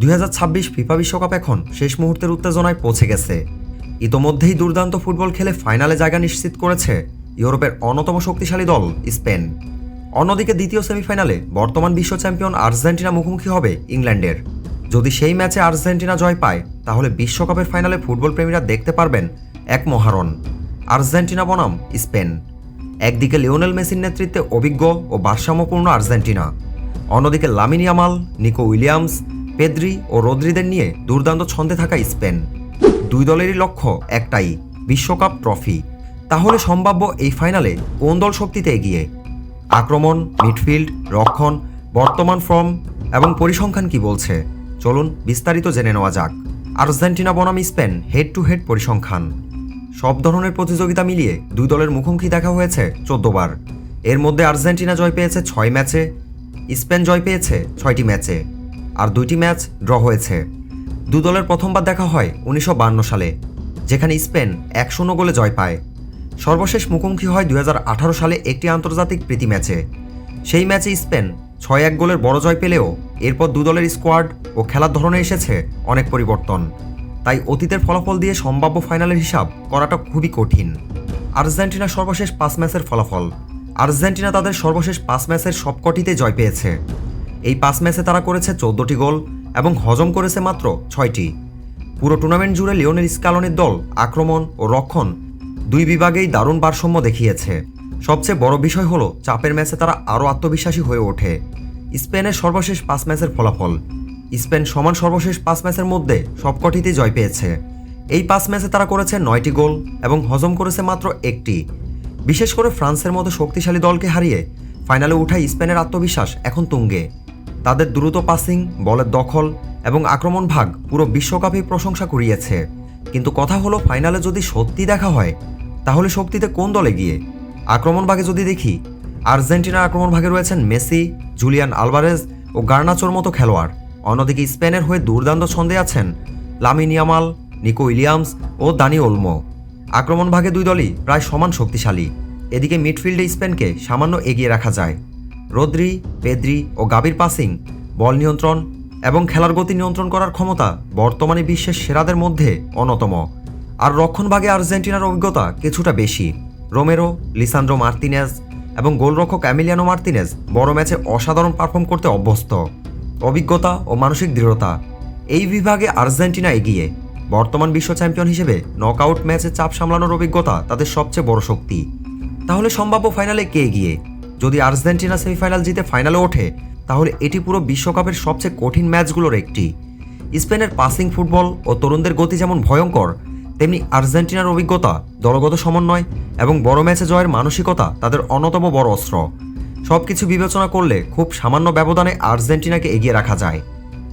2026 FIFA বিশ্বকাপ এখন শেষ মুহূর্তের উত্তেজনায় পৌঁছে গেছে। ইতোমধ্যেই দুর্দান্ত ফুটবল খেলে ফাইনালে জায়গা নিশ্চিত করেছে ইউরোপের অন্যতম শক্তিশালী দল স্পেন। অন্যদিকে দ্বিতীয় সেমিফাইনালে বর্তমান বিশ্ব চ্যাম্পিয়ন আর্জেন্টিনা মুখোমুখি হবে ইংল্যান্ডের। যদি সেই ম্যাচে আর্জেন্টিনা জয় পায় তাহলে বিশ্বকাপের ফাইনালে ফুটবল প্রেমীরা দেখতে পারবেন এক মহারণ আর্জেন্টিনা বনাম স্পেন। একদিকে লিওনেল মেসির নেতৃত্বে অভিজ্ঞ ও ভারসাম্যপূর্ণ আর্জেন্টিনা, অন্যদিকে Lamine Yamal, Nico Williams, Pedri ও রদ্রিদের নিয়ে দুর্দান্ত ছন্দে থাকা স্পেন। দুই দলেরই লক্ষ্য একটাই, বিশ্বকাপ ট্রফি। তাহলে সম্ভাব্য এই ফাইনালে কোন দল শক্তিতে এগিয়ে? আক্রমণ, মিডফিল্ড, রক্ষণ, বর্তমান ফর্ম এবং পরিসংখ্যান কি বলছে? চলুন বিস্তারিত জেনে নেওয়া যাক। আর্জেন্টিনা বনাম স্পেন হেড টু হেড পরিসংখ্যান। সব ধরনের প্রতিযোগিতা মিলিয়ে দুই দলের মুখোমুখি দেখা হয়েছে 14 বার। এর মধ্যে আর্জেন্টিনা জয় পেয়েছে 6 ম্যাচে, স্পেন জয় পেয়েছে 6টি ম্যাচে, আর 2টি ম্যাচ ড্র হয়েছে। দুই দলের প্রথমবার দেখা হয় 1952 সালে, যেখানে স্পেন 1-0 গোলে জয় পায়। সর্বশেষ মুখোমুখি হয় 2018 সালে একটি আন্তর্জাতিক প্রীতি ম্যাচে। সেই ম্যাচে স্পেন 6-1 গোলের বড় জয় পেলেও এরপর দু দলের স্কোয়াড ও খেলার ধরনে এসেছে অনেক পরিবর্তন। তাই অতীতের ফলাফল দিয়ে সম্ভাব্য ফাইনালের হিসাব করাটা খুবই কঠিন। আর্জেন্টিনার সর্বশেষ 5 ম্যাচের ফলাফল। আর্জেন্টিনা তাদের সর্বশেষ 5 ম্যাচের সবকটিতে জয় পেয়েছে। এই 5 ম্যাচে তারা করেছে 14টি গোল এবং হজম করেছে মাত্র 6টি। পুরো টুর্নামেন্ট জুড়ে লিওনেল স্কালোনির দল আক্রমণ ও রক্ষণ দুই বিভাগেই দারুণ ভারসাম্য দেখিয়েছে। সবচেয়ে বড় বিষয় হলো চাপের ম্যাচে তারা আরও আত্মবিশ্বাসী হয়ে ওঠে। স্পেনের সর্বশেষ 5 ম্যাচের ফলাফল। স্পেন সমান সর্বশেষ 5 ম্যাচের মধ্যে সবকটিতেই জয় পেয়েছে। এই 5 ম্যাচে তারা করেছে 9টি গোল এবং হজম করেছে মাত্র 1টি। বিশেষ করে ফ্রান্সের মতো শক্তিশালী দলকে হারিয়ে ফাইনালে ওঠায় স্পেনের আত্মবিশ্বাস এখন তুঙ্গে। তাদের দ্রুত পাসিং, বলের দখল এবং আক্রমণ ভাগ পুরো বিশ্বকাপেই প্রশংসা কুড়িয়েছে। কিন্তু কথা হলো, ফাইনালে যদি সত্যি দেখা হয় তাহলে শক্তিতে কোন দলে গিয়ে? আক্রমণ ভাগে যদি দেখি, আর্জেন্টিনার আক্রমণ ভাগে রয়েছেন মেসি, জুলিয়ান আলভারেজ ও গার্নাচোর মতো খেলোয়াড়। অন্যদিকে স্পেনের হয়ে দুর্দান্ত ছন্দে আছেন লামিন ইয়ামাল, নিকো উইলিয়ামস ও দানি ওলমো। আক্রমণ ভাগে দুই দলই প্রায় সমান শক্তিশালী। এদিকে মিডফিল্ডে স্পেনকে সামান্য এগিয়ে রাখা যায়। রদ্রি, পেদ্রি ও গাবির পাসিং, বল নিয়ন্ত্রণ এবং খেলার গতি নিয়ন্ত্রণ করার ক্ষমতা বর্তমানে বিশ্বের সেরাদের মধ্যে অন্যতম। আর রক্ষণ ভাগে আর্জেন্টিনার অভিজ্ঞতা কিছুটা বেশি। রোমেরো, লিসান্ড্রো মার্তিনেজ এবং গোলরক্ষক এমিলিয়ানো মার্তিনেজ বড় ম্যাচে অসাধারণ পারফর্ম করতে অভ্যস্ত। অভিজ্ঞতা ও মানসিক দৃঢ়তা, এই বিভাগে আর্জেন্টিনা এগিয়ে। বর্তমান বিশ্ব চ্যাম্পিয়ন হিসেবে নকআউট ম্যাচে চাপ সামলানোর অভিজ্ঞতা তাদের সবচেয়ে বড় শক্তি। তাহলে সম্ভাব্য ফাইনালে কে এগিয়ে? যদি আর্জেন্টিনা সেমিফাইনাল জিতে ফাইনালে ওঠে তাহলে এটি পুরো বিশ্বকাপের সবচেয়ে কঠিন ম্যাচগুলোর একটি। স্পেনের পাসিং ফুটবল ও তরুণদের গতি যেমন ভয়ঙ্কর, তেমনি আর্জেন্টিনার অভিজ্ঞতা, দলগত সমন্বয় এবং বড় ম্যাচে জয়ের মানসিকতা তাদের অন্যতম বড় অস্ত্র। সবকিছু বিবেচনা করলে খুব সামান্য ব্যবধানে আর্জেন্টিনাকে এগিয়ে রাখা যায়।